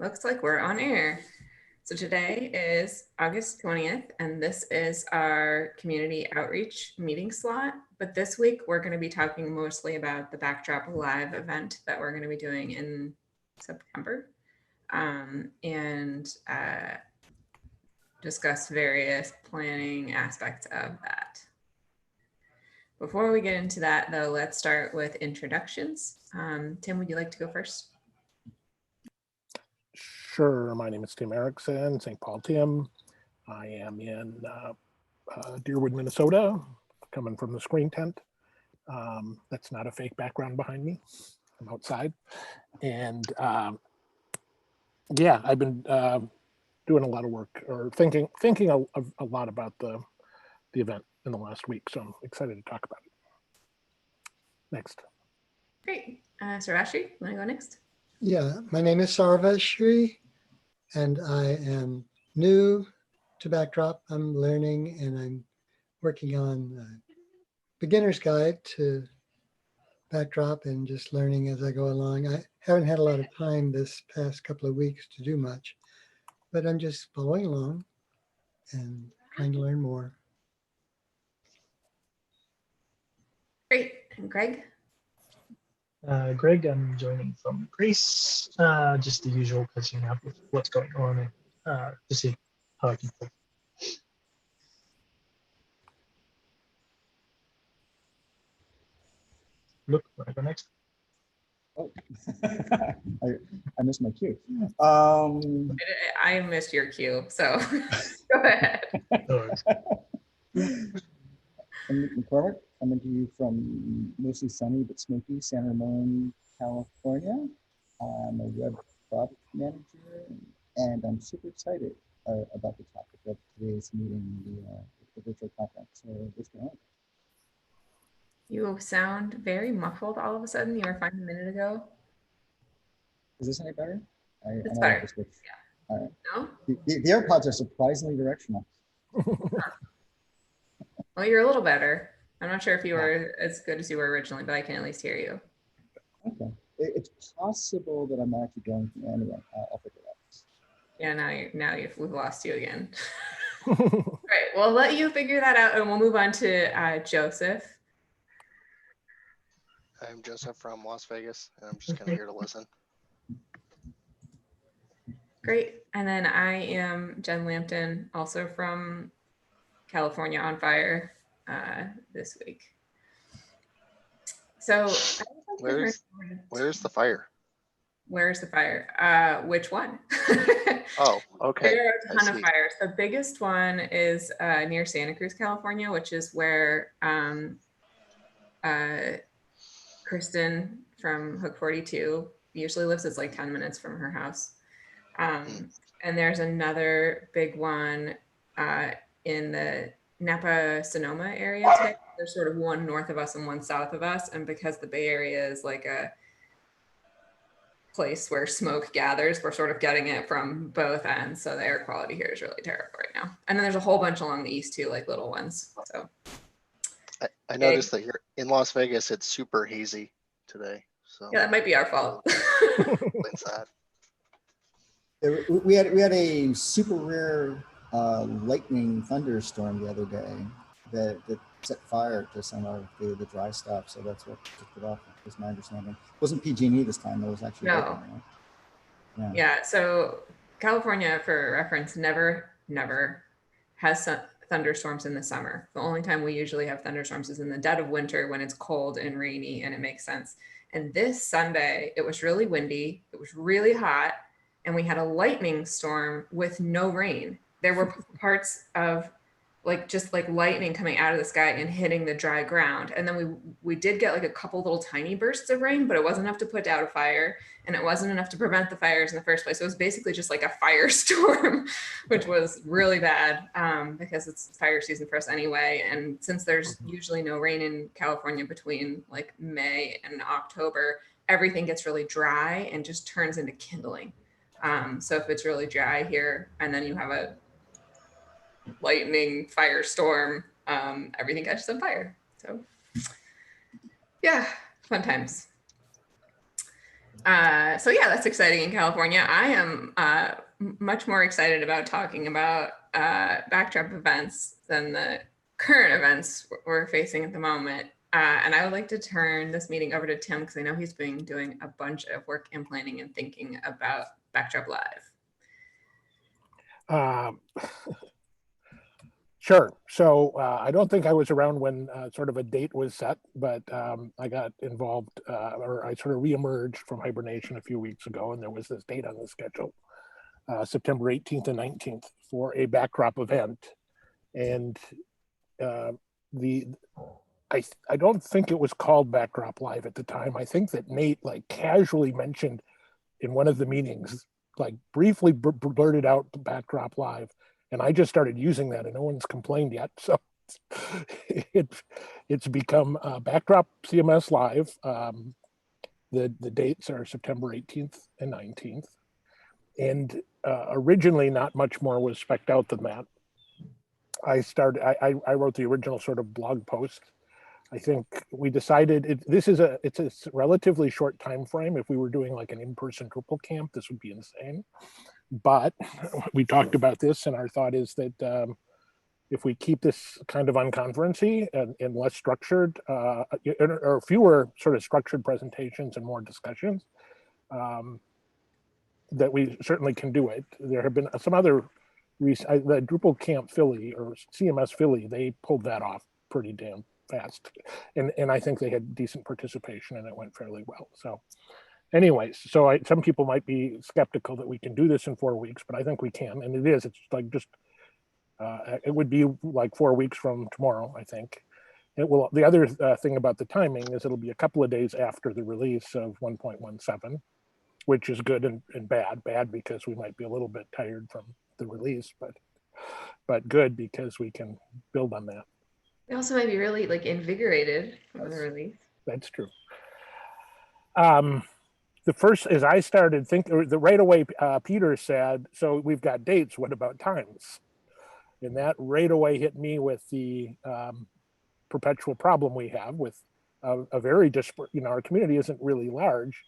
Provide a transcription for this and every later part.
Looks like we're on air. So today is August 20th, and this is our community outreach meeting slot. But this week, we're going to be talking mostly about the Backdrop Live event that we're going to be doing in September, and discuss various planning aspects of that. Before we get into that, though, let's start with introductions. Tim, would you like to go first? Sure. My name is Tim Erickson, St. Paul Tim. I am in Deerwood, Minnesota, coming from the screen tent. That's not a fake background behind me. I'm outside. And yeah, I've been doing a lot of work or thinking a lot about the event in the last week. So I'm excited to talk about it. Next. Great. Sarvashi, want to go next? Yeah, my name is Sarvashri, and I am new to Backdrop. I'm learning and I'm working on a beginner's guide to Backdrop and just learning as I go along. I haven't had a lot of time this past couple of weeks to do much, but I'm just following along and trying to learn more. Great. And Greg? Greg, I'm joining from Greece, just the usual catching up with what's going on and to see how I can help. Look, want to go next? Oh, I missed my cue. I missed your cue, so go ahead. I'm Nick McCormick. Coming to you from mostly sunny but smoky San Ramon, California. I'm a web product manager, and I'm super excited about the topic of today's meeting, the virtual conference. So let's go on. You sound very muffled all of a sudden. You were fine a minute ago. Is this any better? It's I better. Yeah. All right. No? The AirPods are surprisingly directional. Well, you're a little better. I'm not sure if you were as good as you were originally, but I can at least hear you. Okay. It's possible that I'm actually going to anyway. I'll figure it out. Yeah, we've lost you again. Right. Well, let you figure that out, and we'll move on to Joseph. I'm Joseph from Las Vegas, and I'm just kind of here to listen. Great. And then I am Jen Lampton, also from California on Fire this week. So where's the fire? Where's the fire? Which one? Oh, okay. There are a ton of fires. The biggest one is near Santa Cruz, California, which is where Kristen from Hook 42 usually lives. It's like 10 minutes from her house. And there's another big one in the Napa Sonoma area today. There's sort of one north of us and one south of us. And because the Bay Area is like a place where smoke gathers, we're sort of getting it from both ends. So the air quality here is really terrible right now. And then there's a whole bunch along the east too, like little ones. So I noticed that here in Las Vegas, it's super hazy today. So yeah, that might be our fault. When's that? We had a super rare lightning thunderstorm the other day that set fire to some of the dry stuff. So that's what kicked it off, is my understanding. It wasn't PG&E this time. It was actually No. Lightning, right? Yeah. So California, for reference, never has thunderstorms in the summer. The only time we usually have thunderstorms is in the dead of winter when it's cold and rainy, and it makes sense. And this Sunday, it was really windy. It was really hot. And we had a lightning storm with no rain. There were parts of just lightning coming out of the sky and hitting the dry ground. And then we did get like a couple little tiny bursts of rain, but it wasn't enough to put out a fire, and it wasn't enough to prevent the fires in the first place. So it was basically just like a firestorm, which was really bad because it's fire season for us anyway. And since there's usually no rain in California between like May and October, everything gets really dry and just turns into kindling. So if it's really dry here and then you have a lightning firestorm, everything catches on fire. So yeah, fun times. So yeah, that's exciting in California. I am much more excited about talking about backdrop events than the current events we're facing at the moment. And I would like to turn this meeting over to Tim because I know he's been doing a bunch of work and planning and thinking about Backdrop Live. Um, Sure. So I don't think I was around when sort of a date was set, but I got involved or I sort of reemerged from hibernation a few weeks ago, and there was this date on the schedule, September 18th and 19th, for a backdrop event. And the I don't think it was called Backdrop Live at the time. I think that Nate like casually mentioned in one of the meetings, like briefly blurted out Backdrop Live, and I just started using that, and no one's complained yet. So it's become Backdrop CMS Live. The dates are September 18th and 19th, and originally not much more was spec'd out than that. I wrote the original sort of blog post. I think we decided it's a relatively short time frame. If we were doing like an in-person Drupal camp, this would be insane. But we talked about this, and our thought is that if we keep this kind of unconferencey and less structured, or fewer sort of structured presentations and more discussions, that we certainly can do it. There have been some other the Drupal Camp Philly or CMS Philly, they pulled that off pretty damn fast. And I think they had decent participation and it went fairly well. So anyways, so some people might be skeptical that we can do this in 4 weeks, but I think we can. And it is, it's like just, it would be like 4 weeks from tomorrow, I think. It will. The other thing about the timing is it'll be a couple of days after the release of 1.17, which is good and bad. Bad because we might be a little bit tired from the release, but good because we can build on that. We also might be really like invigorated from the release. That's true. The first, as I started thinking, right away, Peter said, so we've got dates, what about times? And that right away hit me with the perpetual problem we have with a very disparate, our community isn't really large,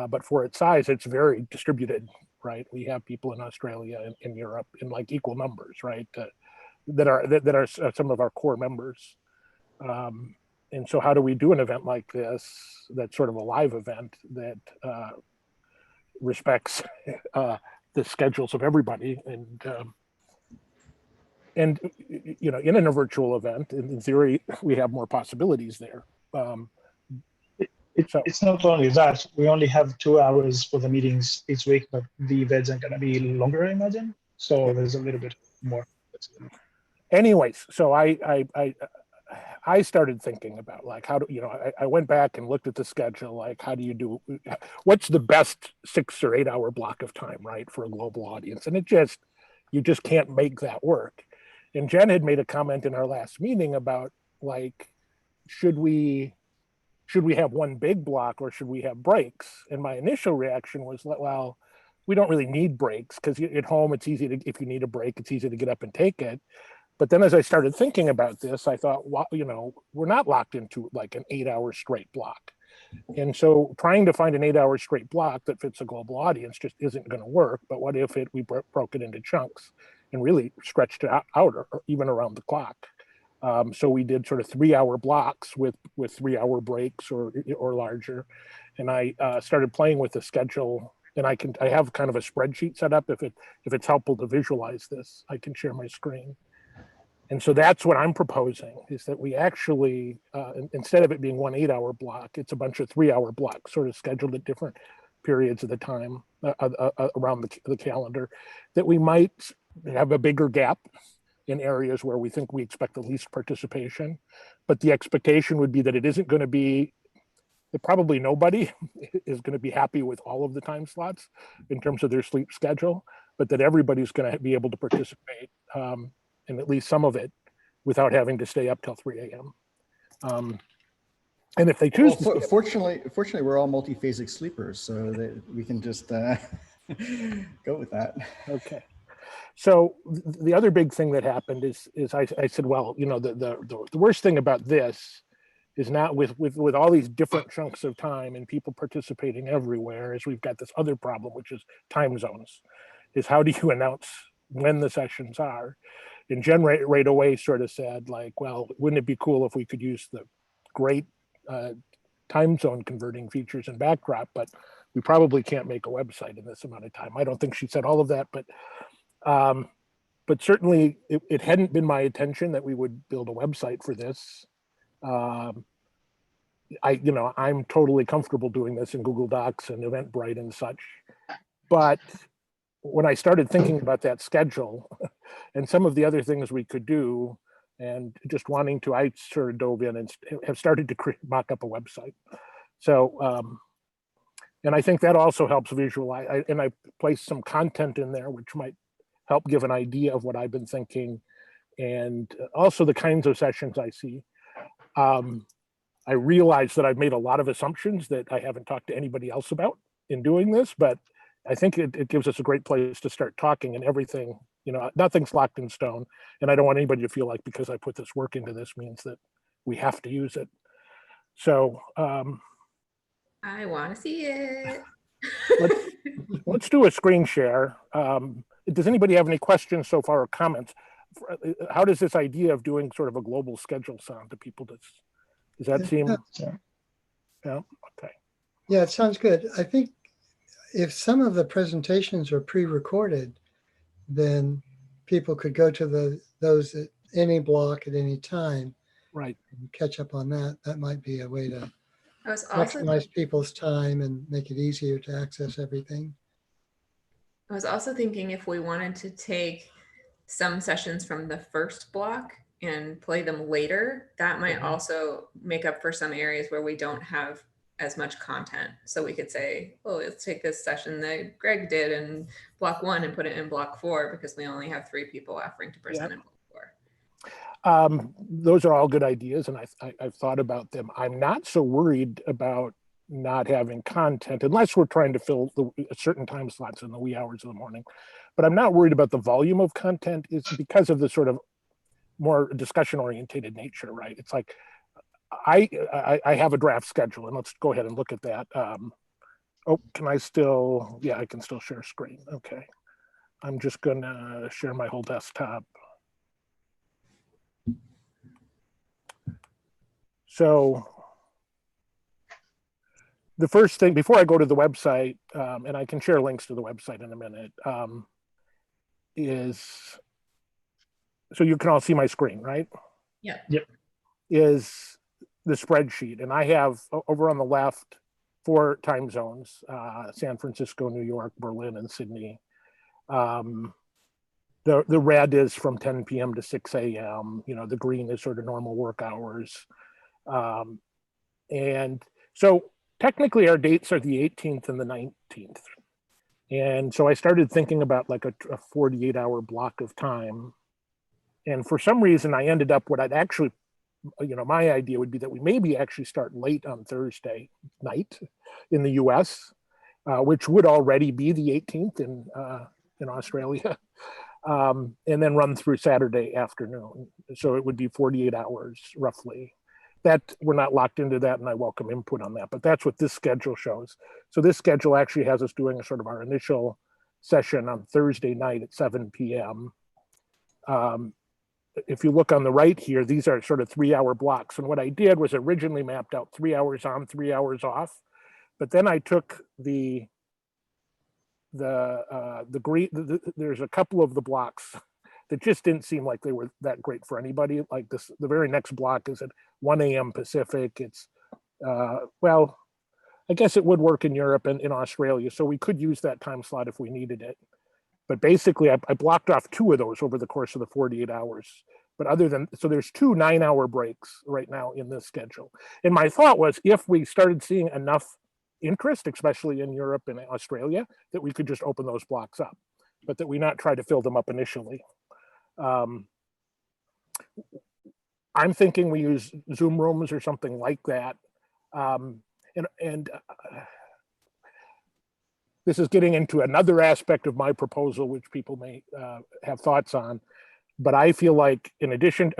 but for its size, it's very distributed, right? We have people in Australia and in Europe in like equal numbers, right? That are some of our core members. And so how do we do an event like this that's sort of a live event that respects the schedules of everybody and in a virtual event, in theory, we have more possibilities there. It's not only that, we only have 2 hours for the meetings each week, but the events are going to be longer, I imagine. So there's a little bit more. Anyways, so I started thinking about like how do I went back and looked at the schedule, like how do you do, what's the best 6 or 8 hour block of time, right, for a global audience? And you just can't make that work. And Jen had made a comment in our last meeting about like, should we have one big block or should we have breaks? And my initial reaction was, well, we don't really need breaks because at home it's easy to, if you need a break, it's easy to get up and take it. But then as I started thinking about this, I thought, well, we're not locked into like an 8 hour straight block. And so trying to find an 8 hour straight block that fits a global audience just isn't going to work. But what if we broke it into chunks and really stretched it out or even around the clock? So we did sort of 3 hour blocks with 3 hour breaks or larger. And I started playing with the schedule, and I have kind of a spreadsheet set up. If it's helpful to visualize this, I can share my screen. And so that's what I'm proposing, is that we actually, instead of it being one 8 hour block, it's a bunch of 3 hour blocks sort of scheduled at different periods of the time around the calendar, that we might have a bigger gap in areas where we think we expect the least participation. But the expectation would be that it isn't going to be, that probably nobody is going to be happy with all of the time slots in terms of their sleep schedule, but that everybody's going to be able to participate in at least some of it without having to stay up till 3 a.m. And if they choose, well, fortunately, we're all multiphasic sleepers, so that we can just go with that. Okay. So the other big thing that happened is I said, well, the worst thing about this is not with all these different chunks of time and people participating everywhere, is we've got this other problem, which is time zones, is how do you announce when the sessions are? And Jen right away sort of said like, well, wouldn't it be cool if we could use the great time zone converting features in Backdrop, but we probably can't make a website in this amount of time. I don't think she said all of that, but certainly it hadn't been my intention that we would build a website for this. I'm totally comfortable doing this in Google Docs and Eventbrite and such. But when I started thinking about that schedule and some of the other things we could do, and just wanting to, I sort of dove in and have started to mock up a website. So, and I think that also helps visualize, and I placed some content in there, which might help give an idea of what I've been thinking, and also the kinds of sessions I see. I realize that I've made a lot of assumptions that I haven't talked to anybody else about in doing this, but I think it gives us a great place to start talking, and everything, nothing's locked in stone. And I don't want anybody to feel like because I put this work into this means that we have to use it. So I want to see it. let's do a screen share. Does anybody have any questions so far or comments? How does this idea of doing sort of a global schedule sound to people? Does that seem? Yeah. Okay. Yeah, it sounds good. I think if some of the presentations are pre-recorded, then people could go to those at any block at any time. Right. And catch up on that. That might be a way to I was also maximize people's time and make it easier to access everything. I was also thinking if we wanted to take some sessions from the first block and play them later, that might also make up for some areas where we don't have as much content. So we could say, oh, let's take this session that Greg did in block 1 and put it in block 4 because we only have 3 people offering to present in block 4. Those are all good ideas, and I've thought about them. I'm not so worried about not having content unless we're trying to fill certain time slots in the wee hours of the morning. But I'm not worried about the volume of content. It's because of the sort of more discussion orientated nature, right? It's like I have a draft schedule, and let's go ahead and look at that. Oh, can I still? Yeah, I can still share screen. Okay, I'm just gonna share my whole desktop. So the first thing, before I go to the website, and I can share links to the website in a minute, is, so you can all see my screen, right? Yeah. Yep. Is the spreadsheet. And I have over on the left 4 time zones, San Francisco, New York, Berlin, and Sydney. The red is from 10 p.m. to 6 a.m. The green is sort of normal work hours. And so technically our dates are the 18th and the 19th. And so I started thinking about like a 48-hour block of time. And for some reason I ended up, what I'd actually, my idea would be that we maybe actually start late on Thursday night in the US, which would already be the 18th in Australia, and then run through Saturday afternoon. So it would be 48 hours roughly. That we're not locked into that, and I welcome input on that, but that's what this schedule shows. So this schedule actually has us doing a sort of our initial session on Thursday night at 7 p.m. If you look on the right here, these are sort of 3-hour blocks. And what I did was originally mapped out 3 hours on, 3 hours off. But then I took the green, there's a couple of the blocks that just didn't seem like they were that great for anybody. Like this, the very next block is at 1 a.m. Pacific. It's, well, I guess it would work in Europe and in Australia. So we could use that time slot if we needed it. But basically I blocked off 2 of those over the course of the 48 hours. But other than, so there's 2 9-hour breaks right now in this schedule. And my thought was, if we started seeing enough interest, especially in Europe and Australia, that we could just open those blocks up, but that we not try to fill them up initially. I'm thinking we use Zoom rooms or something like that. This is getting into another aspect of my proposal, which people may have thoughts on. But I feel like, in addition,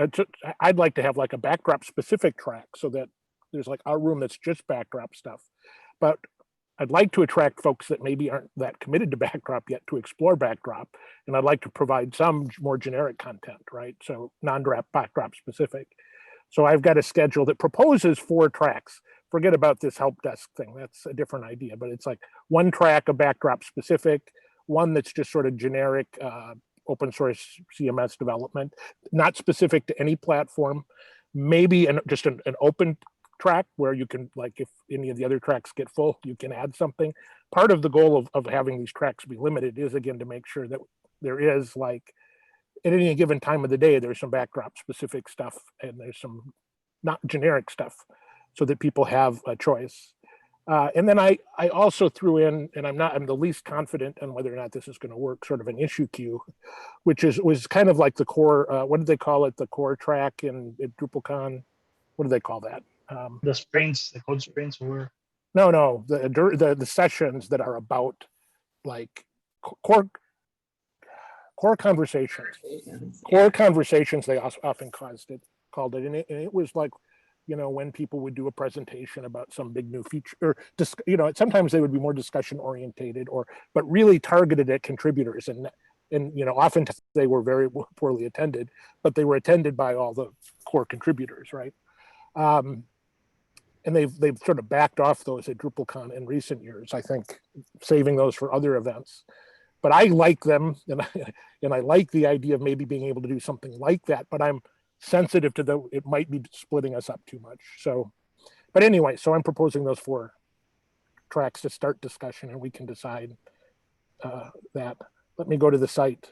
I'd like to have like a Backdrop specific track so that there's like our room that's just backdrop stuff. But I'd like to attract folks that maybe aren't that committed to backdrop yet to explore backdrop. And I'd like to provide some more generic content, right? So non-drop backdrop specific. So I've got a schedule that proposes 4 tracks. Forget about this help desk thing. That's a different idea, but it's like 1 track of backdrop specific, 1 that's just sort of generic open source CMS development, not specific to any platform, maybe just an open track where you can, like, if any of the other tracks get full, you can add something. Part of the goal of having these tracks be limited is, again, to make sure that there is, like, at any given time of the day, there's some backdrop specific stuff and there's some not generic stuff so that people have a choice. And then I also threw in, and I'm the least confident on whether or not this is going to work, sort of an issue queue, which was kind of like the core, what did they call it? The core track in DrupalCon. What do they call that? The sprints, the code sprints were. No, the sessions that are about like core conversations. Core conversations, they often called it. And it was like, when people would do a presentation about some big new feature, or sometimes they would be more discussion orientated, but really targeted at contributors. And often they were very poorly attended, but they were attended by all the core contributors, right? And they've sort of backed off those at DrupalCon in recent years, I think, saving those for other events. But I like them, and I like the idea of maybe being able to do something like that, but I'm sensitive to it might be splitting us up too much. So, but anyway, so I'm proposing those 4 tracks to start discussion, and we can decide that. Let me go to the site.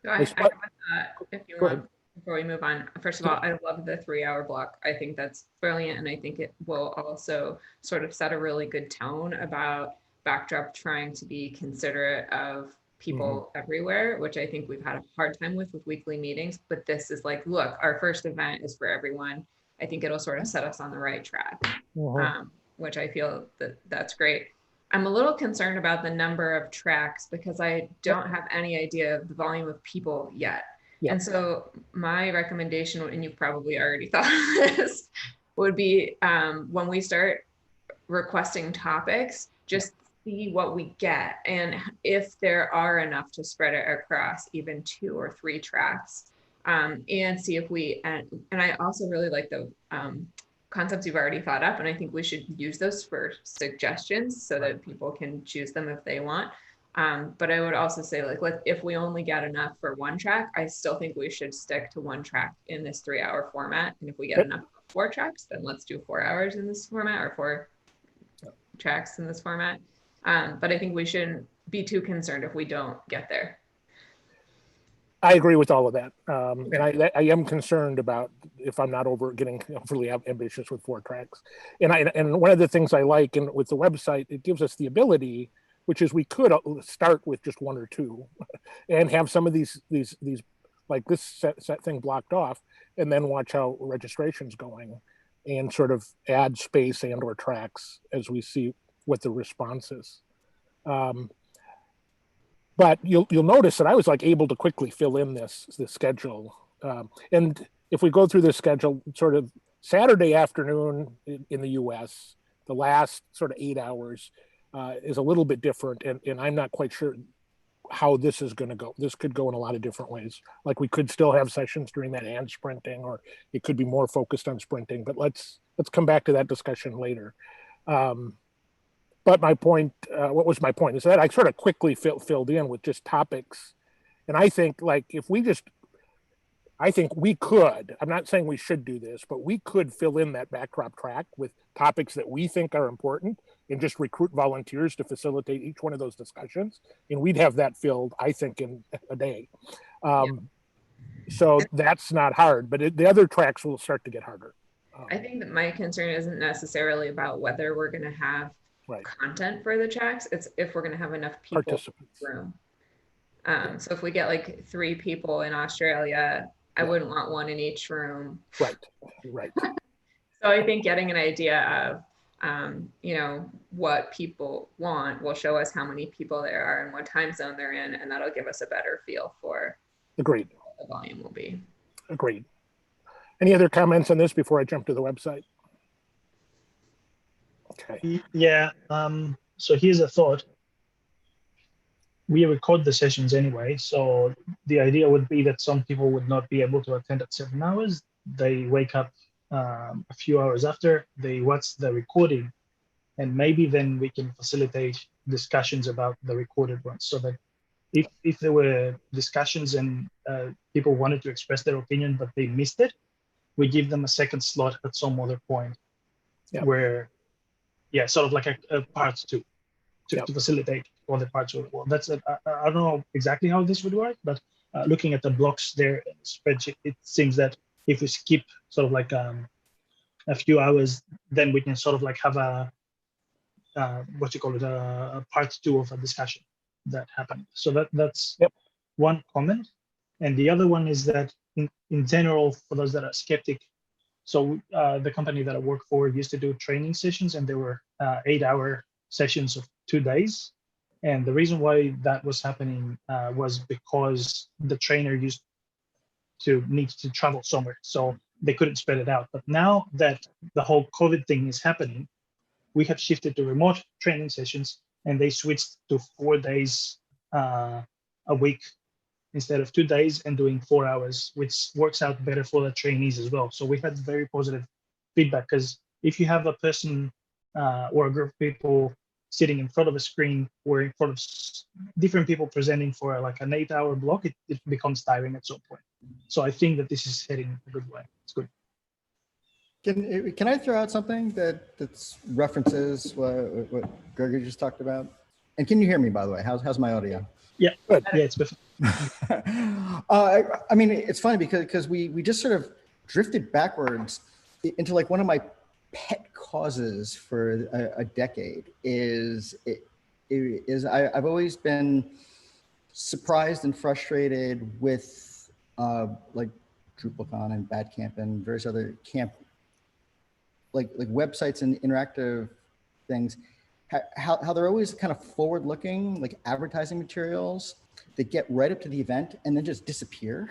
So I with that, if you want, before we move on. First of all, I love the 3-hour block. I think that's brilliant. And I think it will also sort of set a really good tone about backdrop trying to be considerate of people everywhere, which I think we've had a hard time with weekly meetings, but this is like, look, our first event is for everyone. I think it'll sort of set us on the right track, which I feel that's great. I'm a little concerned about the number of tracks because I don't have any idea of the volume of people yet. Yeah. And so my recommendation, and you probably already thought of this, would be when we start requesting topics, just see what we get. And if there are enough to spread it across even 2 or 3 tracks, and see if and I also really like the concepts you've already thought up. And I think we should use those for suggestions so that people can choose them if they want. But I would also say, like, if we only get enough for 1 track, I still think we should stick to 1 track in this 3-hour format. And if we get enough for 4 tracks, then let's do 4 hours in this format, or 4 tracks in this format. But I think we shouldn't be too concerned if we don't get there. I agree with all of that. And I am concerned about if I'm not getting overly ambitious with 4 tracks. And one of the things I like with the website, it gives us the ability, which is we could start with just 1 or 2 and have some of these like this set thing blocked off, and then watch how registration's going and sort of add space and or tracks as we see what the response is. But you'll notice that I was like able to quickly fill in this schedule. And if we go through the schedule, sort of Saturday afternoon in the US, the last sort of 8 hours is a little bit different. And I'm not quite sure how this is going to go. This could go in a lot of different ways. Like we could still have sessions during that and sprinting, or it could be more focused on sprinting, but let's come back to that discussion later. But my point, what was my point, is that I sort of quickly filled in with just topics. And I think I think we could, I'm not saying we should do this, but we could fill in that backdrop track with topics that we think are important and just recruit volunteers to facilitate each one of those discussions. And we'd have that filled, I think, in a day. So that's not hard, but the other tracks will start to get harder. I think that my concern isn't necessarily about whether we're going to have content for the tracks. It's if we're going to have enough people in the room. So if we get like 3 people in Australia, I wouldn't want 1 in each room. Right. So I think getting an idea of, what people want will show us how many people there are and what time zone they're in, and that'll give us a better feel for what the volume will be. Agreed. Any other comments on this before I jump to the website? Okay. Yeah. So here's a thought. We record the sessions anyway, so the idea would be that some people would not be able to attend at 7 hours. They wake up a few hours after, they watch the recording, and maybe then we can facilitate discussions about the recorded ones, so that if there were discussions and people wanted to express their opinion but they missed it, we give them a second slot at some other point. Yep. Where, yeah, sort of like a part two to, Yep. to facilitate all the parts of the world. I don't know exactly how this would work, but looking at the blocks there in the spreadsheet, it seems that if we skip sort of like a few hours, then we can sort of like have a what you call it, a part two of a discussion that happened. So that's Yep. one comment. And the other one is that in general, for those that are skeptic, so the company that I work for used to do training sessions, and there were 8-hour sessions of 2 days. And the reason why that was happening was because the trainer used to need to travel somewhere, so they couldn't spread it out. But now that the whole COVID thing is happening, we have shifted to remote training sessions, and they switched to 4 days a week instead of 2 days, and doing 4 hours, which works out better for the trainees as well. So we've had very positive feedback, because if you have a person or a group of people sitting in front of a screen or in front of different people presenting for like an 8-hour block, it becomes tiring at some point. So I think that this is heading a good way. It's good. Can I throw out something that's references what Gregory just talked about? And can you hear me, by the way? How's my audio? Yeah, Good. yeah, it's perfect. I mean, it's funny because we just sort of drifted backwards into like one of my pet causes for a decade I've always been surprised and frustrated with like DrupalCon and Badcamp and various other camp like websites and interactive things, how they're always kind of forward looking, like advertising materials that get right up to the event and then just disappear.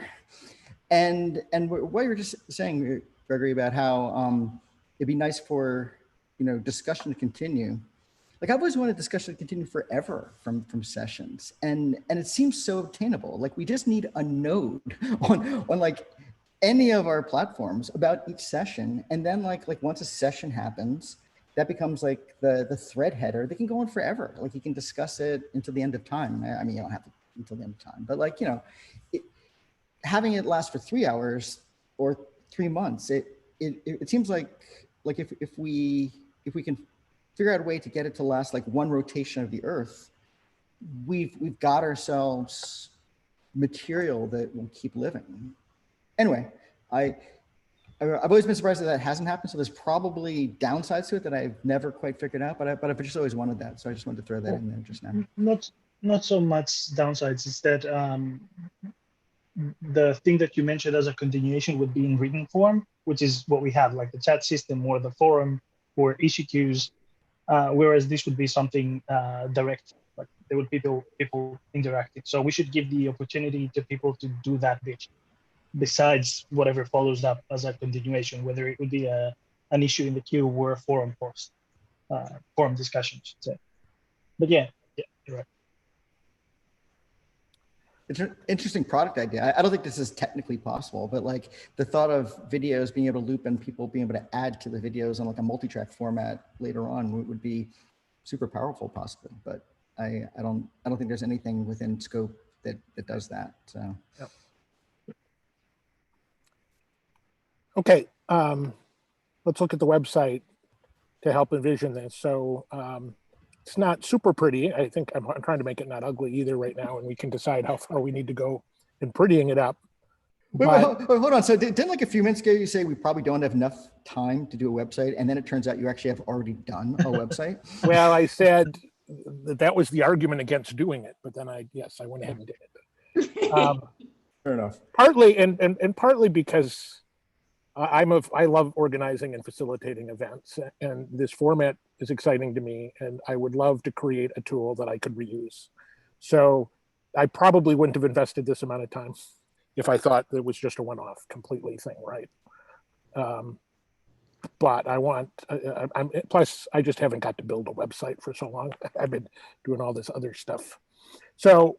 And what you were just saying, Gregory, about how it'd be nice for, discussion to continue. Like I've always wanted discussion to continue forever from sessions, and it seems so obtainable. Like we just need a node on like any of our platforms about each session, and then like once a session happens, that becomes like the thread header. They can go on forever. Like you can discuss it until the end of time. I mean, you don't have to until the end of time, but like having it last for 3 hours or 3 months, it seems like if we can figure out a way to get it to last like one rotation of the Earth, we've got ourselves material that will keep living. Anyway, I've always been surprised that hasn't happened. So there's probably downsides to it that I've never quite figured out, but I've just always wanted that. So I just wanted to throw that in there just now. Not so much downsides. It's that the thing that you mentioned as a continuation would be in written form, which is what we have, like the chat system or the forum or issue queues. Whereas this would be something direct, like there would be people interacting. So we should give the opportunity to people to do that bit, besides whatever follows up as a continuation, whether it would be an issue in the queue or a forum post, forum discussion, I should say. But yeah, you're right. It's an interesting product idea. I don't think this is technically possible, but like the thought of videos being able to loop and people being able to add to the videos on like a multi-track format later on would be super powerful possibly. But I don't think there's anything within scope that does that. So. Yep. Okay, let's look at the website to help envision this. So it's not super pretty. I think I'm trying to make it not ugly either right now, and we can decide how far we need to go in prettying it up. Wait, hold on. So didn't like a few minutes ago you say we probably don't have enough time to do a website, and then it turns out you actually have already done a website? Well, I said that was the argument against doing it, but then I went ahead and did it. Fair enough. Partly and partly because I love organizing and facilitating events, and this format is exciting to me, and I would love to create a tool that I could reuse. So I probably wouldn't have invested this amount of time if I thought that it was just a one-off completely thing, right? but I want, I'm plus I just haven't got to build a website for so long. I've been doing all this other stuff. So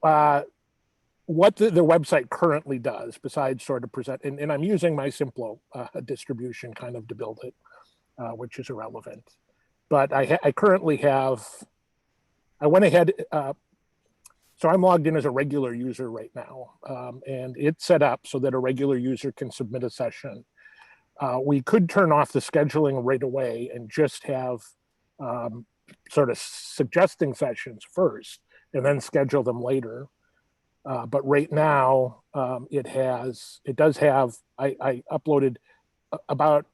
what the website currently does, besides sort of present, and I'm using my Simplo distribution kind of to build it, which is irrelevant. But I currently have, I went ahead, so I'm logged in as a regular user right now, and it's set up so that a regular user can submit a session. We could turn off the scheduling right away and just have sort of suggesting sessions first and then schedule them later. But right now, it does have, I uploaded about,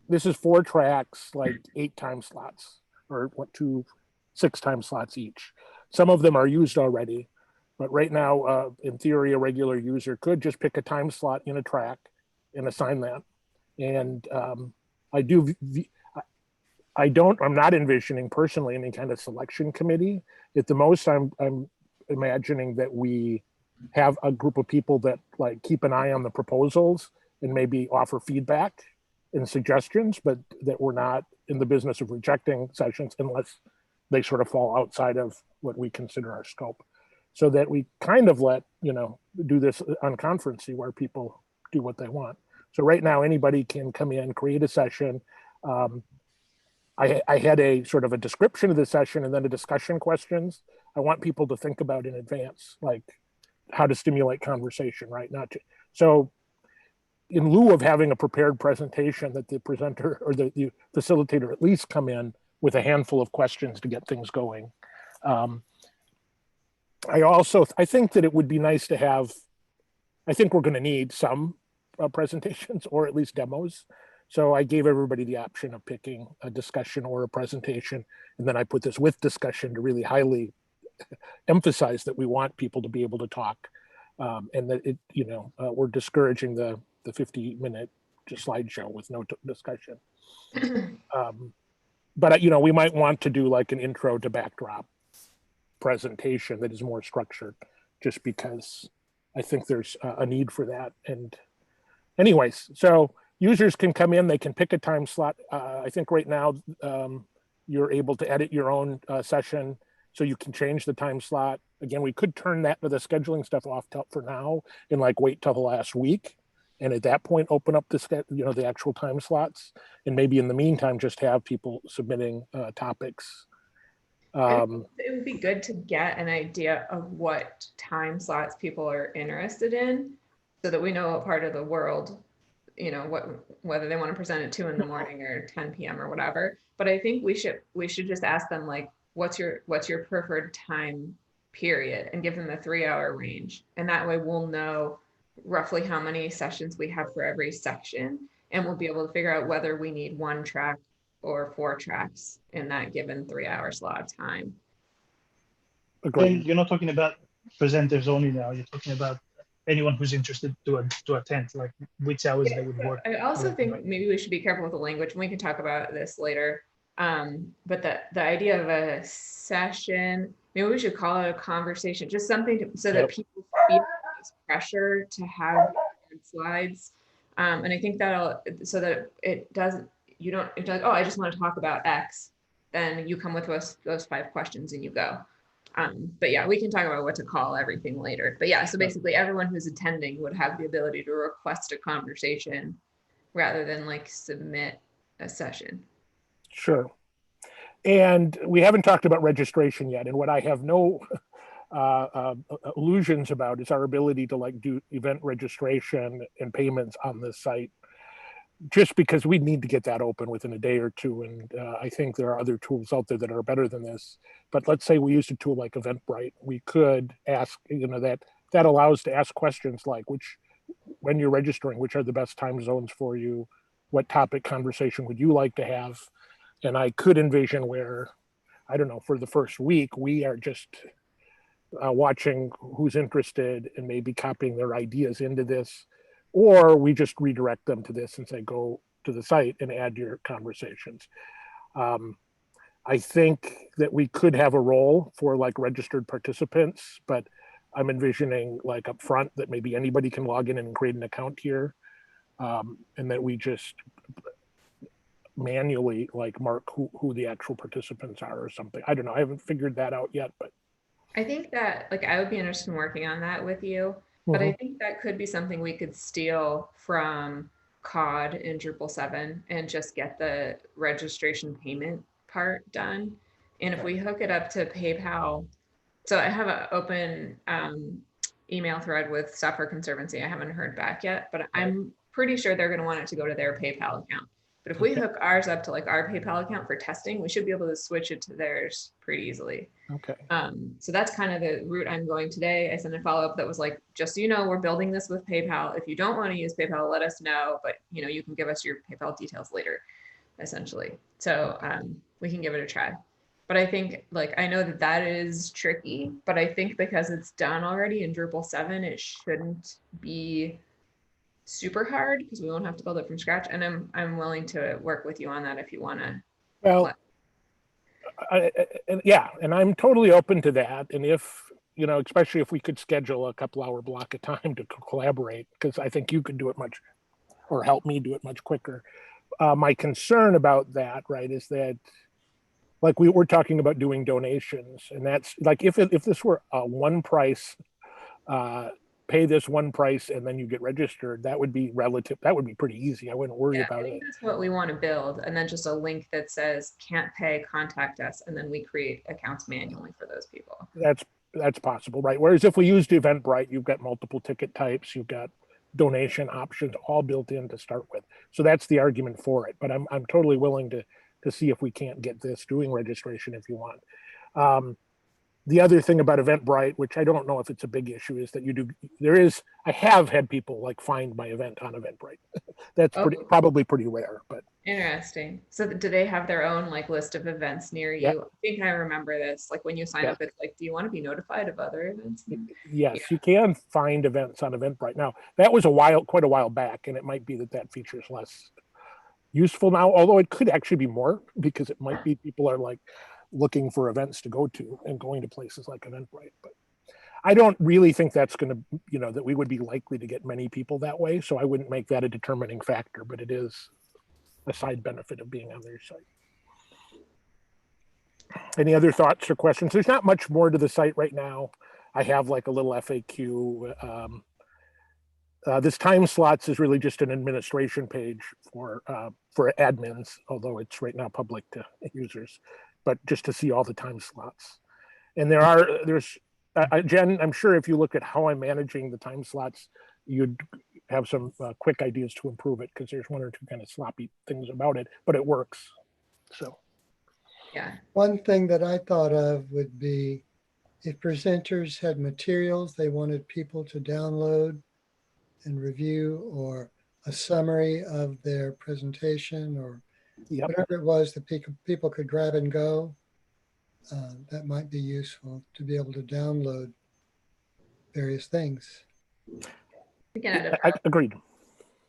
this is 4 tracks, like 8 time slots, or 6 time slots each. Some of them are used already, but right now, in theory, a regular user could just pick a time slot in a track and assign that. And I'm not envisioning personally any kind of selection committee. At the most, I'm imagining that we have a group of people that like keep an eye on the proposals and maybe offer feedback and suggestions, but that we're not in the business of rejecting sessions unless they sort of fall outside of what we consider our scope. So that we kind of let, do this on conferencey where people do what they want. So right now, anybody can come in, create a session. I had a sort of a description of the session and then a discussion questions. I want people to think about in advance, like how to stimulate conversation, right? So in lieu of having a prepared presentation, that the presenter or the facilitator at least come in with a handful of questions to get things going. I think that it would be nice to have, I think we're going to need some presentations or at least demos. So I gave everybody the option of picking a discussion or a presentation. And then I put this with discussion to really highly emphasize that we want people to be able to talk. And that we're discouraging the 50-minute slideshow with no discussion. But we might want to do like an intro to backdrop presentation that is more structured, just because I think there's a need for that. And anyways, so users can come in, they can pick a time slot. I think right now you're able to edit your own session, so you can change the time slot. Again, we could turn that to the scheduling stuff off for now and like wait till the last week. And at that point, open up the actual time slots. And maybe in the meantime, just have people submitting topics. It would be good to get an idea of what time slots people are interested in so that we know what part of the world, whether they want to present at 2 in the morning or 10 p.m. or whatever. But I think we should just ask them, like, what's your preferred time period, and give them the 3-hour range. And that way we'll know roughly how many sessions we have for every section. And we'll be able to figure out whether we need 1 track or 4 tracks in that given 3-hour slot of time. Agreed. You're not talking about presenters only now. You're talking about anyone who's interested to attend, like which hours they would work. I also think maybe we should be careful with the language, and we can talk about this later. But the idea of a session, maybe we should call it a conversation, just something so that people feel this pressure to have slides. And I think so that it doesn't, it's like, oh, I just want to talk about X. Then you come with those 5 questions and you go. But yeah, we can talk about what to call everything later. But yeah, so basically everyone who's attending would have the ability to request a conversation rather than like submit a session. Sure. And we haven't talked about registration yet. And what I have no illusions about is our ability to like do event registration and payments on this site, just because we need to get that open within a day or 2. And I think there are other tools out there that are better than this. But let's say we used a tool like Eventbrite. We could ask, that allows to ask questions like, when you're registering, which are the best time zones for you? What topic conversation would you like to have? And I could envision where, I don't know, for the first week, we are just watching who's interested and maybe copying their ideas into this, or we just redirect them to this and say, go to the site and add your conversations. I think that we could have a role for like registered participants, but I'm envisioning like up front that maybe anybody can log in and create an account here. And that we just manually like mark who the actual participants are or something. I don't know. I haven't figured that out yet, but I think that like I would be interested in working on that with you, but I think that could be something we could steal from COD in Drupal 7 and just get the registration payment part done. And if we hook it up to PayPal, so I have an open email thread with Software Conservancy. I haven't heard back yet, but I'm pretty sure they're going to want it to go to their PayPal account. But if we Okay. hook ours up to like our PayPal account for testing, we should be able to switch it to theirs pretty easily. okay. So that's kind of the route I'm going today. I sent a follow-up that was like, just so you know, we're building this with PayPal. If you don't want to use PayPal, let us know, but you know, you can give us your PayPal details later, essentially. So we can give it a try. But I think like, I know that that is tricky, but I think because it's done already in Drupal 7, it shouldn't be super hard because we won't have to build it from scratch. And I'm willing to work with you on that if you want to. Well, yeah, and I'm totally open to that. And if, you know, especially if we could schedule a couple hour block of time to collaborate, because I think you could do it much, or help me do it much quicker. My concern about that, right, is that like we were talking about doing donations, and that's like if this were a one price, pay this one price and then you get registered, that would be relative. That would be pretty easy. I wouldn't worry Yeah, about I think it. that's what we want to build, and then just a link that says can't pay, contact us, and then we create accounts manually for those people. That's possible, right? Whereas if we used Eventbrite, you've got multiple ticket types, you've got donation options all built in to start with. So that's the argument for it. But I'm totally willing to see if we can't get this doing registration if you want. The other thing about Eventbrite, which I don't know if it's a big issue, is that I have had people like find my event on Eventbrite. That's probably pretty rare, but. Interesting. So do they have their own like list of events near you? Yep. I think I remember this. Like when you sign Yep. up, it's like, do you want to be notified of other events? Yes, Yeah. you can find events on Eventbrite. Now, that was quite a while back, and it might be that feature is less useful now, although it could actually be more, because it might be people are like looking for events to go to and going to places like Eventbrite. But I don't really think that's going to, you know, that we would be likely to get many people that way. So I wouldn't make that a determining factor, but it is a side benefit of being on their site. Any other thoughts or questions? There's not much more to the site right now. I have like a little FAQ. This time slots is really just an administration page for admins, although it's right now public to users, but just to see all the time slots. And there's Jen, I'm sure if you look at how I'm managing the time slots, you'd have some quick ideas to improve it, because there's one or two kind of sloppy things about it, but it works. So. Yeah. One thing that I thought of would be if presenters had materials they wanted people to download and review, or a summary of their presentation, or Yep. whatever it was that people could grab and go, that might be useful to be able to download various things. I agreed.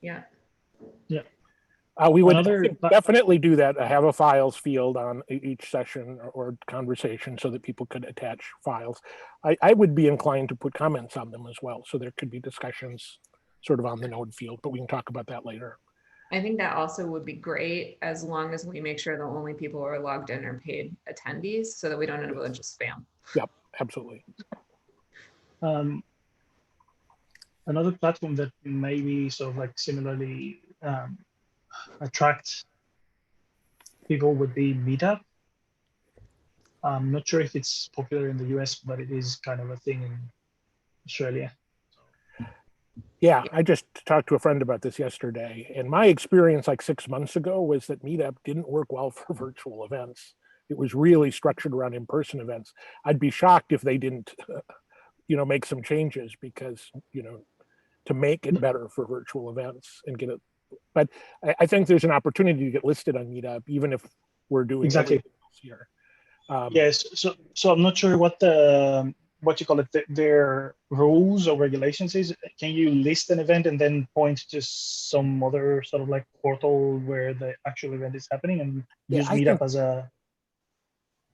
Yeah. Yeah. We would Another- definitely do that. I have a files field on each session or conversation so that people could attach files. I would be inclined to put comments on them as well, so there could be discussions sort of on the node field, but we can talk about that later. I think that also would be great as long as we make sure the only people who are logged in are paid attendees, so that we don't end up with just spam. Yep, absolutely. Another platform that maybe sort of like similarly attract people would be Meetup. I'm not sure if it's popular in the US, but it is kind of a thing in Australia. Yeah, I just talked to a friend about this yesterday, and my experience like 6 months ago was that Meetup didn't work well for virtual events. It was really structured around in-person events. I'd be shocked if they didn't, make some changes, because, to make it better for virtual events and get it. But I think there's an opportunity to get listed on Meetup, even if we're doing Exactly everything else here. Yes, so I'm not sure what their rules or regulations is. Can you list an event and then point to some other sort of like portal where the actual event is happening and use Meetup as a?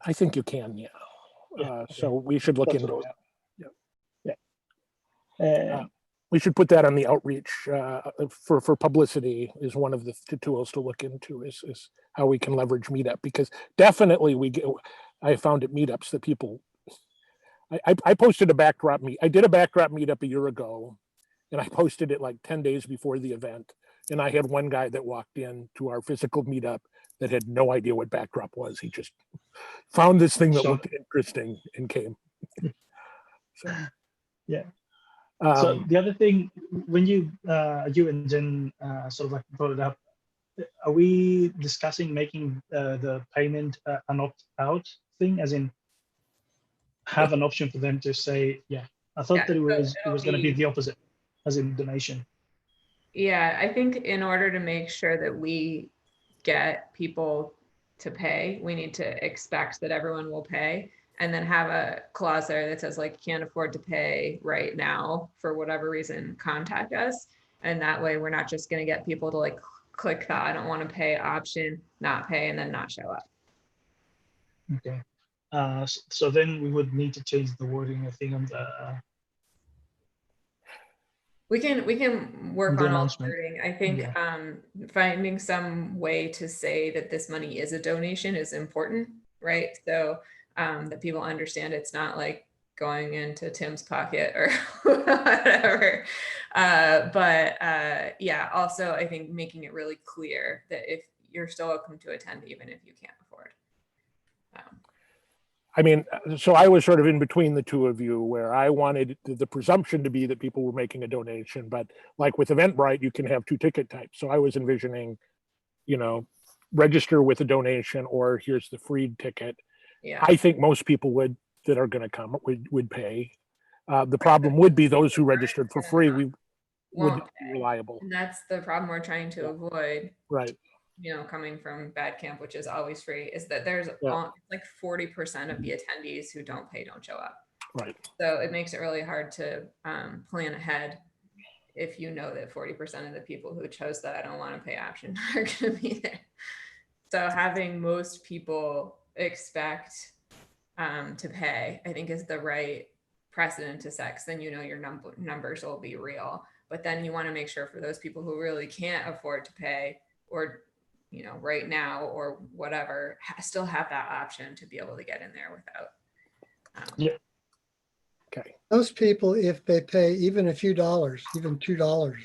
I think you can, yeah. Okay. So we should look That's into what that. Yeah. we should put that on the outreach for publicity is one of the tools to look into is how we can leverage Meetup, because definitely I found at meetups that people, I posted a backdrop I did a backdrop meetup a year ago, and I posted it like 10 days before the event. And I had one guy that walked in to our physical meetup that had no idea what backdrop was. He just found this thing that So- looked interesting and came. So, Yeah. So um, the other thing, when you and Jen sort of like brought it up, are we discussing making the payment an opt-out thing, as in have an option for them to say, yeah? I thought Yeah, that it so was it'll going to be be- the opposite, as in donation. Yeah, I think in order to make sure that we get people to pay, we need to expect that everyone will pay, and then have a clause there that says like, can't afford to pay right now for whatever reason, contact us. And that way we're not just gonna get people to like click the I don't want to pay option, not pay, and then not show up. Okay. So then we would need to change the wording, I think, on the We can work The on all the announcement. wording. I think Yeah. finding some way to say that this money is a donation is important, right? So that people understand it's not like going into Tim's pocket or whatever. Yeah, also I think making it really clear that if you're still welcome to attend, even if you can't afford. I mean, so I was sort of in between the two of you, where I wanted the presumption to be that people were making a donation, but like with Eventbrite, you can have two ticket types. So I was envisioning, register with a donation, or here's the free ticket. Yeah. I think most people that are going to come would pay. The problem would be those who registered for free. We would Won't be reliable, And that's the problem we're trying to avoid. right? Coming from Bad Camp, which is always free, is that there's Yeah. like 40% of the attendees who don't pay, don't show up. Right. So it makes it really hard to plan ahead if you know that 40% of the people who chose the I don't want to pay option are going to be there. So having most people expect to pay, I think is the right precedent to set, 'cause then your numbers will be real. But then you want to make sure for those people who really can't afford to pay, or right now or whatever, still have that option to be able to get in there without. Okay. Most people, if they pay even a few dollars, even $2,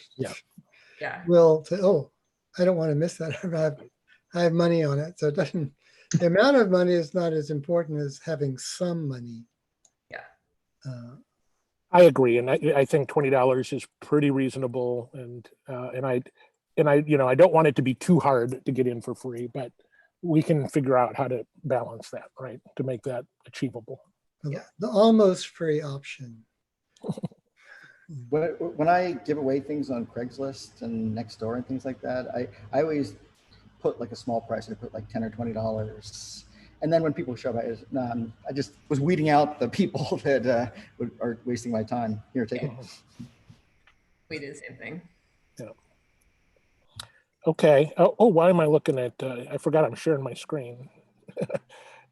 Yeah. will say, oh, I don't want to miss that. I have money on it. So it doesn't, the amount of money is not as important as having some money. Yeah. I agree, and I think $20 is pretty reasonable, and I don't want it to be too hard to get in for free, but we can figure out how to balance that, right, to make that achievable. Yeah. The almost free option. When I give away things on Craigslist and Nextdoor and things like that, I always put like a small price. I put like $10 or $20. And then when people show up, I just was weeding out the people that are wasting my time. Here, take it. We do the same thing. Yeah. Okay. Oh, why am I looking at? I forgot I'm sharing my screen.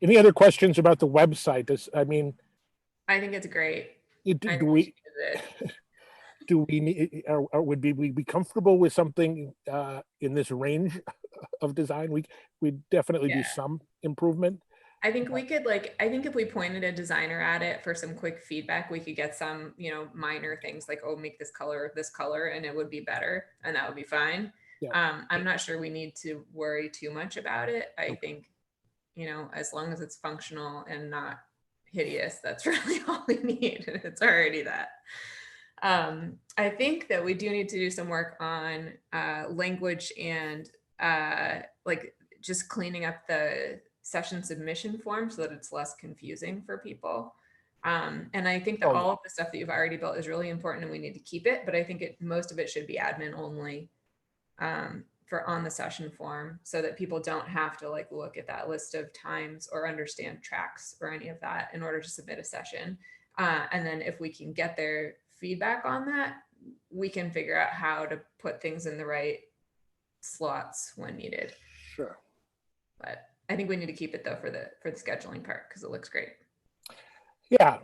Any other questions about the website? I think it's great. I Do know we should use it. do we need? Or would we be comfortable with something in this range of design? We definitely do Yeah. some improvement. I think we could I think if we pointed a designer at it for some quick feedback, we could get some, minor things like, oh, make this color, and it would be better, and that would be fine. Yeah. I'm not sure we need to worry too much about it. I think, as long as it's functional and not hideous, that's really all we need. And it's already that. I think that we do need to do some work on language and just cleaning up the session submission form so that it's less confusing for people. And I think that all of the stuff that you've already built is really important and we need to keep it, but I think most of it should be admin only for on the session form, so that people don't have to look at that list of times or understand tracks or any of that in order to submit a session. And then if we can get their feedback on that, we can figure out how to put things in the right slots when needed. Sure. But I think we need to keep it though for the scheduling part, because it looks great. Yeah,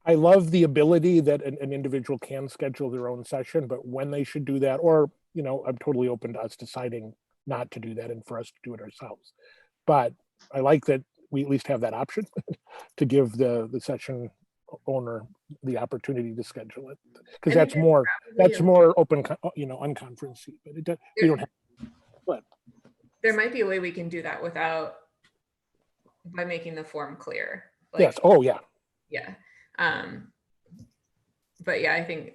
I love the ability that an individual can schedule their own session, but when they should do that, or, I'm totally open to us deciding not to do that and for us to do it ourselves. But I like that we at least have that option to give the session owner the opportunity to schedule it. Because I that's think more, probably that's more open, unconferencey, but it does, we don't have, there might be a way we can do that by making the form clear. yes, oh, yeah. Yeah. But yeah, I think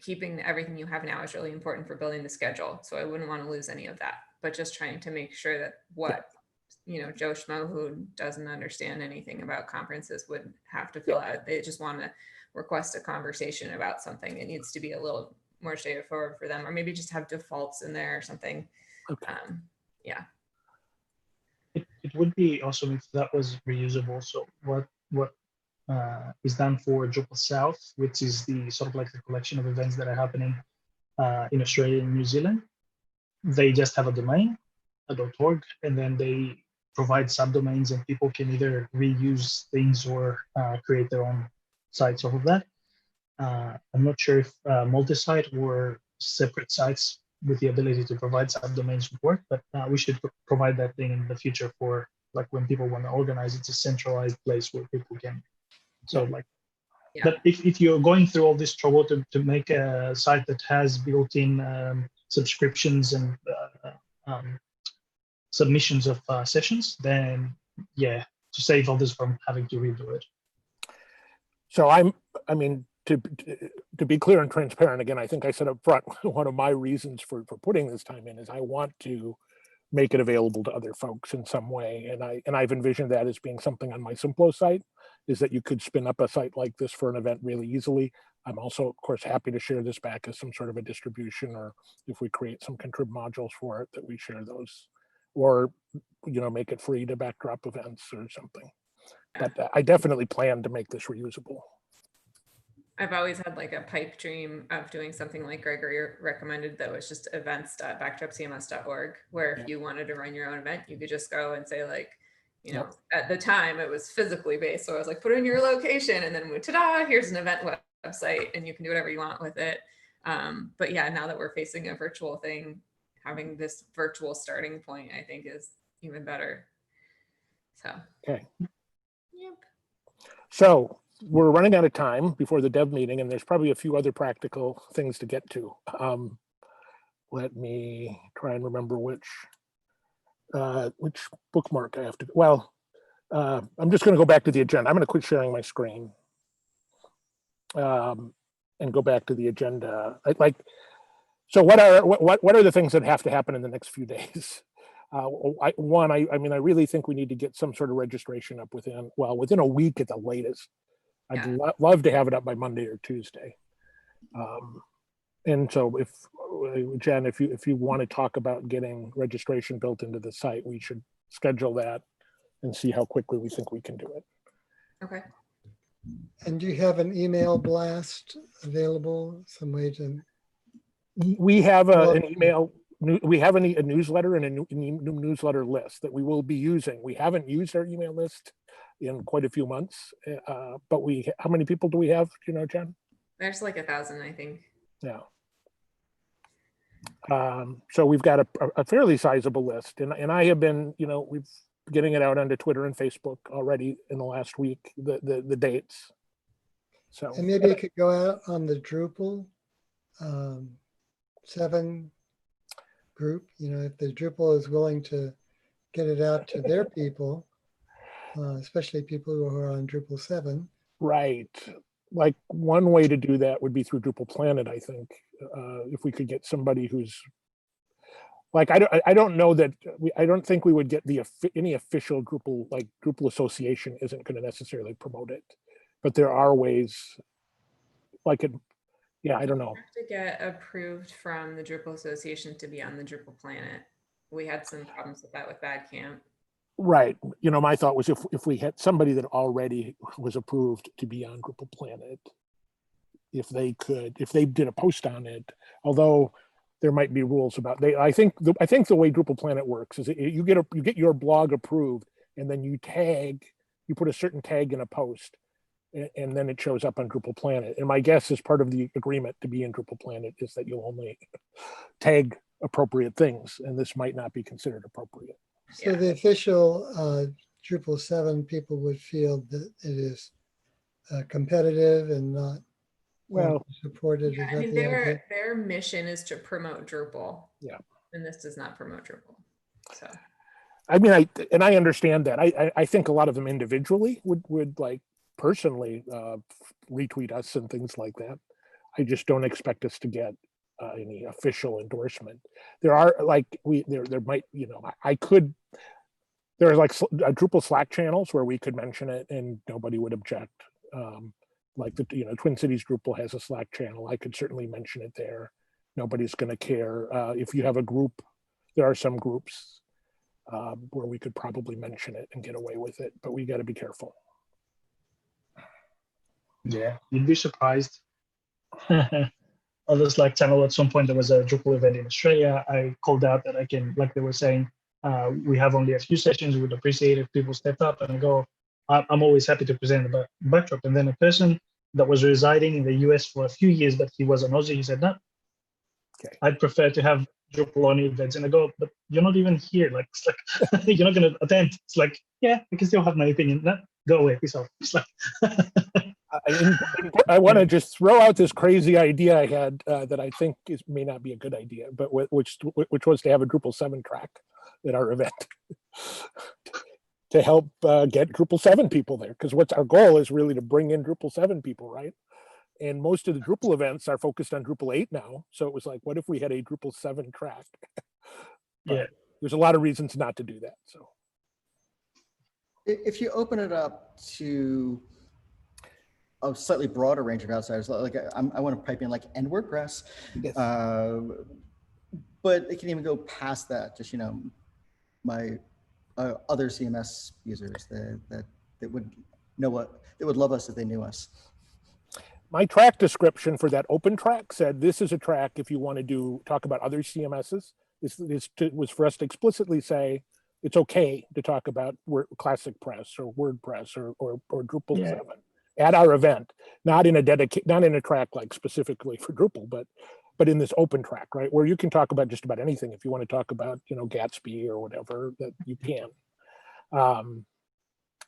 keeping everything you have now is really important for building the schedule. So I wouldn't want to lose any of that, but just trying to make sure that Joe Schmo who doesn't understand anything about conferences would have to fill out. They just want to request a conversation about something. It needs to be a little more straightforward for them, or maybe just have defaults in there or something. Okay. Yeah. It would be awesome if that was reusable. So what is done for Drupal South, which is the sort of like the collection of events that are happening in Australia and New Zealand. They just have a domain, a .org, and then they provide subdomains, and people can either reuse things or create their own sites off of that. I'm not sure if multi-site or separate sites with the ability to provide subdomains would work, but we should provide that thing in the future for like when people want to organize. It's a centralized place where people can. So like, but if you're going through all this trouble to make a site that has built-in subscriptions and submissions of sessions, then yeah, to save others from having to redo it. So to be clear and transparent, again, I think I said up front, one of my reasons for putting this time in is I want to make it available to other folks in some way. And I've envisioned that as being something on my Simplo site, is that you could spin up a site like this for an event really easily. I'm also, of course, happy to share this back as some sort of a distribution, or if we create some contrib modules for it, that we share those, or, make it free to backdrop events or something. But I definitely plan to make this reusable. I've always had like a pipe dream of doing something like Gregory recommended, that was just events.backdropcms.org, where if you wanted to run your own event, you could just go and say like, at the time it was physically based. So I was like, put in your location, and then ta-da, here's an event website, and you can do whatever you want with it. But yeah, now that we're facing a virtual thing, having this virtual starting point, I think is even better. So, okay. Yep. So we're running out of time before the dev meeting, and there's probably a few other practical things to get to. Let me try and remember which bookmark I have to. Well, I'm just going to go back to the agenda. I'm going to quit sharing my screen and go back to the agenda. So what are the things that have to happen in the next few days? I really think we need to get some sort of registration up within a week at the latest. I'd love to have it up by Monday or Tuesday. And so if Jen, if you want to talk about getting registration built into the site, we should schedule that and see how quickly we think we can do it. Okay. And do you have an email blast available? Some way to? We have an email. We have a newsletter and a new newsletter list that we will be using. We haven't used our email list in quite a few months, but how many people do we have? Do you know, Jen? There's like 1,000, I think. Yeah. So we've got a fairly sizable list, and I have been, we've getting it out onto Twitter and Facebook already in the last week, the dates. So and maybe it could go out on the Drupal 7 group. If the Drupal is willing to get it out to their people, especially people who are on Drupal 7. Right. Like one way to do that would be through Drupal Planet, I think. If we could get somebody who's like, I don't know that I don't think we would get any official Drupal, like Drupal Association isn't going to necessarily promote it, but there are ways like it. Yeah, I don't know. You have to get approved from the Drupal Association to be on the Drupal Planet. We had some problems with that with Badcamp. Right. My thought was if we had somebody that already was approved to be on Drupal Planet, if they did a post on it, although there might be rules about I think the way Drupal Planet works is you get your blog approved, and then you put a certain tag in a post, and then it shows up on Drupal Planet. And my guess is part of the agreement to be in Drupal Planet is that you'll only tag appropriate things, and this might not be considered appropriate. So Yeah. the official Drupal 7 people would feel that it is competitive and not Well, supported. Yeah, Is I that mean, the idea? their mission is to promote Drupal. Yeah. And this does not promote Drupal. So I mean, I understand that. I think a lot of them individually would like personally retweet us and things like that. I just don't expect us to get any official endorsement. There are like there might, you know, I could. There are like Drupal Slack channels where we could mention it and nobody would object. Like the Twin Cities Drupal has a Slack channel. I could certainly mention it there. Nobody's going to care. If you have a group, there are some groups where we could probably mention it and get away with it, but we got to be careful. Yeah, you'd be surprised. On the Slack channel, at some point there was a Drupal event in Australia. I called out that I can, like they were saying, we have only a few sessions. We'd appreciate if people step up, and I go, I'm always happy to present about Backdrop. And then a person that was residing in the US for a few years, but he was an Aussie, he said, no, Okay. I'd prefer to have Drupal only events. And I go, but you're not even here. Like, it's like you're not going to attend. It's like, yeah, I can still have my opinion. No, go away. Peace out. It's like, I want to just throw out this crazy idea I had that I think may not be a good idea, but which was to have a Drupal 7 track at our event to help get Drupal 7 people there. Because what's our goal is really to bring in Drupal 7 people, right? And most of the Drupal events are focused on Drupal 8 now. So it was like, what if we had a Drupal 7 track? yeah. There's a lot of reasons not to do that. So If you open it up to a slightly broader range of outsiders, like I want to pipe in like and WordPress, yes. but it can even go past that. Just my other CMS users that would know they would love us if they knew us. My track description for that open track said, this is a track if you want to talk about other CMSs. This was for us to explicitly say, it's okay to talk about Classic Press or WordPress or Drupal 7 at our event, not in a track like specifically for Drupal, but in this open track, right? Where you can talk about just about anything. If you want to talk about, Gatsby or whatever, that you can.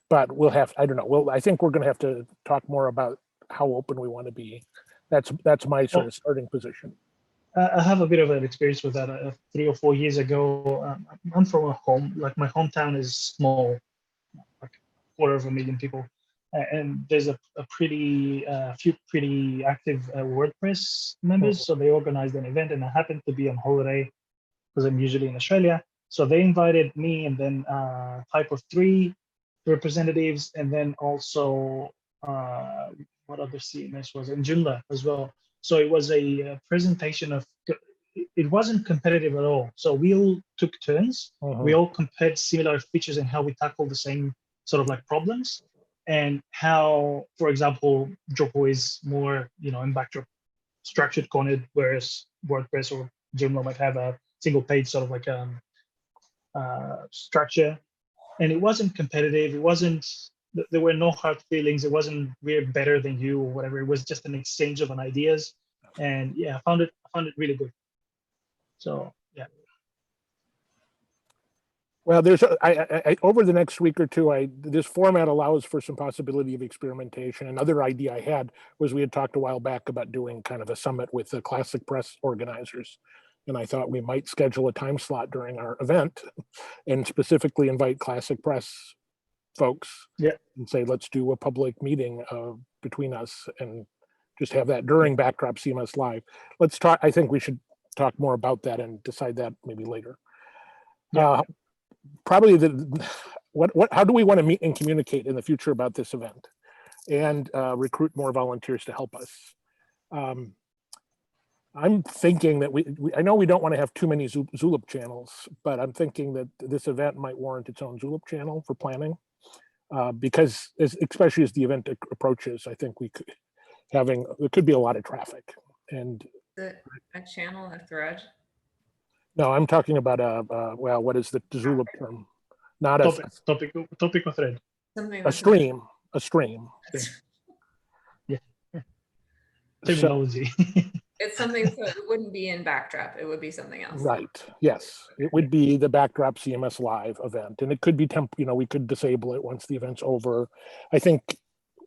But I don't know. I think we're going to have to talk more about how open we want to be. That's my sort of starting position. I have a bit of an experience with that. 3 or 4 years ago, I'm from like my hometown is small, like 250,000 people. And there's a few pretty active WordPress members. So they organized an event and I happened to be on holiday because I'm usually in Australia. So they invited me and then Type of 3 representatives, and then also what other CMS was in Joomla as well. So it was a presentation of, it wasn't competitive at all. So we all took turns. We all compared similar features and how we tackle the same sort of like problems, and how, for example, Drupal is more, in Backdrop structured content, whereas WordPress or Joomla might have a single page sort of like structure. And it wasn't competitive. It wasn't, there were no hard feelings. It wasn't we're better than you or whatever. It was just an exchange of ideas. And yeah, I found it really good. So yeah. Well, there's I over the next week or two, this format allows for some possibility of experimentation. Another idea I had was we had talked a while back about doing kind of a summit with the Classic Press organizers. And I thought we might schedule a time slot during our event and specifically invite Classic Press folks and say, let's do a public meeting between us and just have that during Backdrop CMS Live. Let's talk. I think we should talk more about that and decide that maybe later. Probably how do we want to meet and communicate in the future about this event and recruit more volunteers to help us? I'm thinking that I know we don't want to have too many Zulip channels, but I'm thinking that this event might warrant its own Zulip channel for planning, because especially as the event approaches, I think there could be a lot of traffic. And a channel, a thread? No, I'm talking about what is the Zulip term? Not topic or thread. Something a stream. terminology. It's something, so it wouldn't be in Backdrop. It would be something else. Right, yes, it would be the Backdrop CMS Live event, and it could be we could disable it once the event's over. I think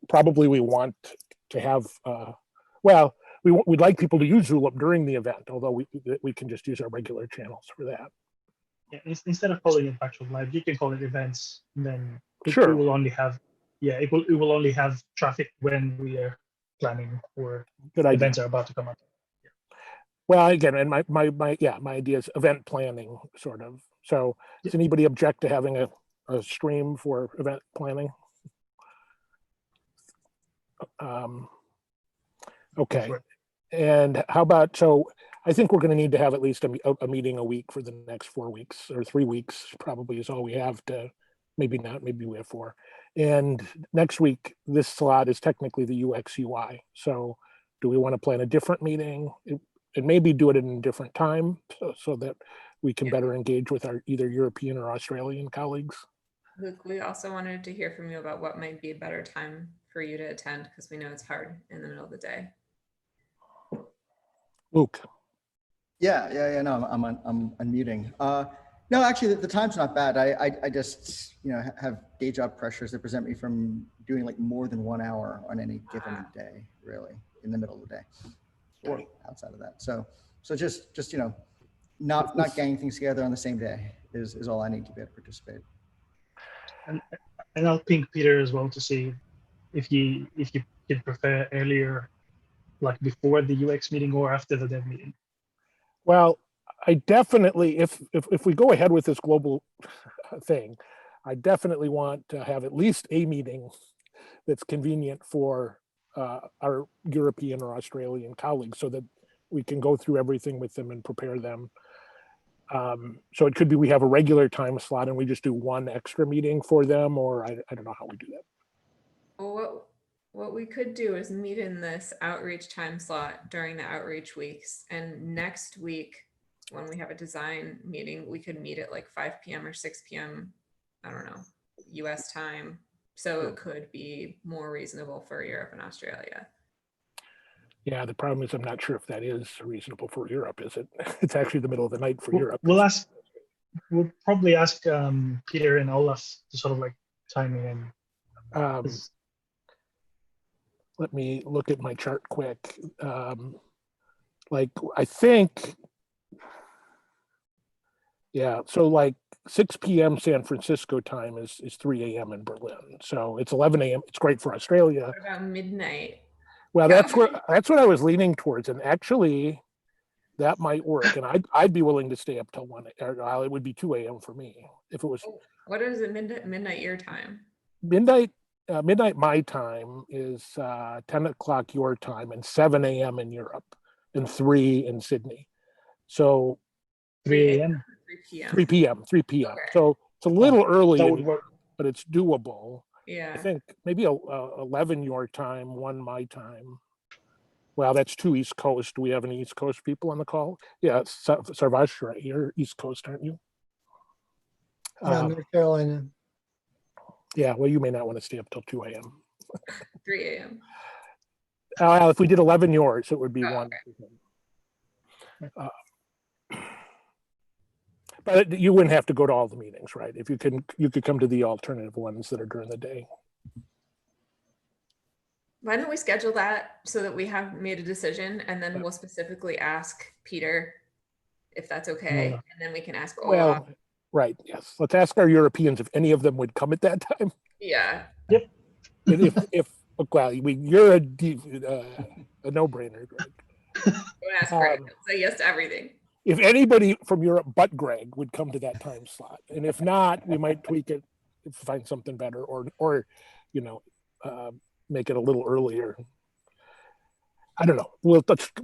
probably we want to have, well, we'd like people to use Zulip during the event, although we can just use our regular channels for that. Yeah, instead of calling it Backdrop Live, you can call it events, and then it Sure. will only have, it will only have traffic when we are planning or Good idea. events are about to come up. Well, again, and my idea is event planning, sort of. So does anybody object to having a stream for event planning? Okay. For it. And how about, so I think we're going to need to have at least a meeting a week for the next 4 weeks, or 3 weeks probably is all we have to, maybe not, maybe we have 4. And next week, this slot is technically the UX UI. So do we want to plan a different meeting? And maybe do it in a different time so that we can better engage with our either European or Australian colleagues? Luke, we also wanted to hear from you about what might be a better time for you to attend, because we know it's hard in the middle of the day. Luke. Yeah. No, I'm unmuting. No, actually, the time's not bad. I just, have day job pressures that prevent me from doing like more than 1 hour on any given day, really, in the middle of the day, or outside of that. So just not ganging things together on the same day is all I need to be able to participate. And I'll ping Peter as well to see if you could prefer earlier, like before the UX meeting or after the dev meeting. Well, I definitely, if we go ahead with this global thing, I definitely want to have at least a meeting that's convenient for our European or Australian colleagues so that we can go through everything with them and prepare them. So it could be we have a regular time slot and we just do one extra meeting for them, or I don't know how we do that. Well, what we could do is meet in this outreach time slot during the outreach weeks. And next week, when we have a design meeting, we could meet at like 5 p.m. or 6 p.m. I don't know, US time. So it could be more reasonable for Europe and Australia. Yeah, the problem is I'm not sure if that is reasonable for Europe, is it? It's actually the middle of the night for Europe. We'll probably ask Peter and Olaf to sort of like chime in. Let me look at my chart quick. Like, I think, yeah, so like 6 p.m. San Francisco time is 3 a.m. in Berlin. So it's 11 a.m. It's great for Australia. What about midnight? Well, that's what I was leaning towards. And actually, that might work. And I'd be willing to stay up till 1, or it would be 2 a.m. for me if it was. What is it, midnight your time? Midnight my time is 10 o'clock your time and 7 a.m. in Europe and 3 in Sydney. So 3 a.m. 3 p.m. 3 p.m. Okay. So it's a little early, That would work. but it's doable. Yeah. I think maybe 11 your time, 1 my time. Well, that's 2 East Coast. Do we have any East Coast people on the call? Yeah, Sarvash, right? You're East Coast, aren't you? North Carolina. Yeah, well, you may not want to stay up till 2 a.m. 3 a.m. If we did 11 yours, it would be 1. Okay. But you wouldn't have to go to all the meetings, right? If you could come to the alternative ones that are during the day. Why don't we schedule that so that we have made a decision, and then we'll specifically ask Peter if that's okay, and then we can ask Olaf. Well, right, yes. Let's ask our Europeans if any of them would come at that time. Yeah. Yep. And well, you're a no-brainer, Greg. Don't ask Greg. He'll say yes to everything. If anybody from Europe but Greg would come to that time slot, and if not, we might tweak it, find something better, or make it a little earlier. I don't know. We'll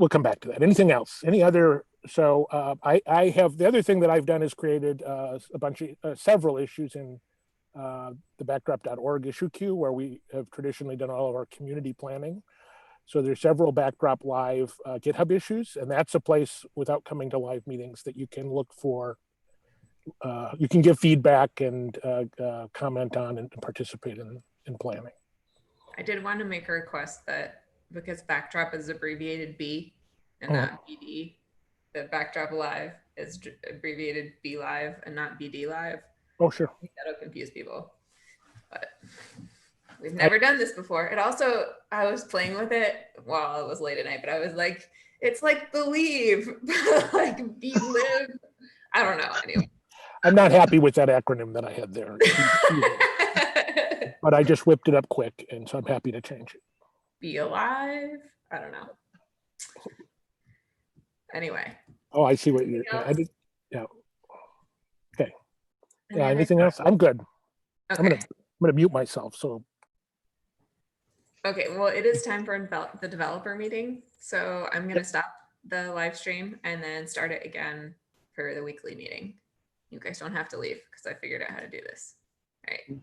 come back to that. Anything else? Any other? So I have, the other thing that I've done is created a bunch of several issues in the backdrop.org issue queue, where we have traditionally done all of our community planning. So there's several Backdrop Live GitHub issues, and that's a place without coming to live meetings that you can look for. You can give feedback and comment on and participate in planning. I did want to make a request that because Backdrop is abbreviated B and Oh. not BD. The Backdrop Live is abbreviated B Live and not BD Live. Oh, sure. I think that'll confuse people. But we've never done this before. It also, I was playing with it while it was late at night, but I was like, it's like Believe, like Be Live. I don't know. Anyway. I'm not happy with that acronym that I had there, but I just whipped it up quick, and so I'm happy to change it. Be Alive. I don't know. Anyway. Oh, I see what you're. Anything I did. Yeah. And Yeah. then Anything else? I'm good. okay. I'm gonna mute myself. So Okay, well, it is time for the developer meeting. So I'm going to stop the live stream and then start it again for the weekly meeting. You guys don't have to leave because I figured out how to do this. All right.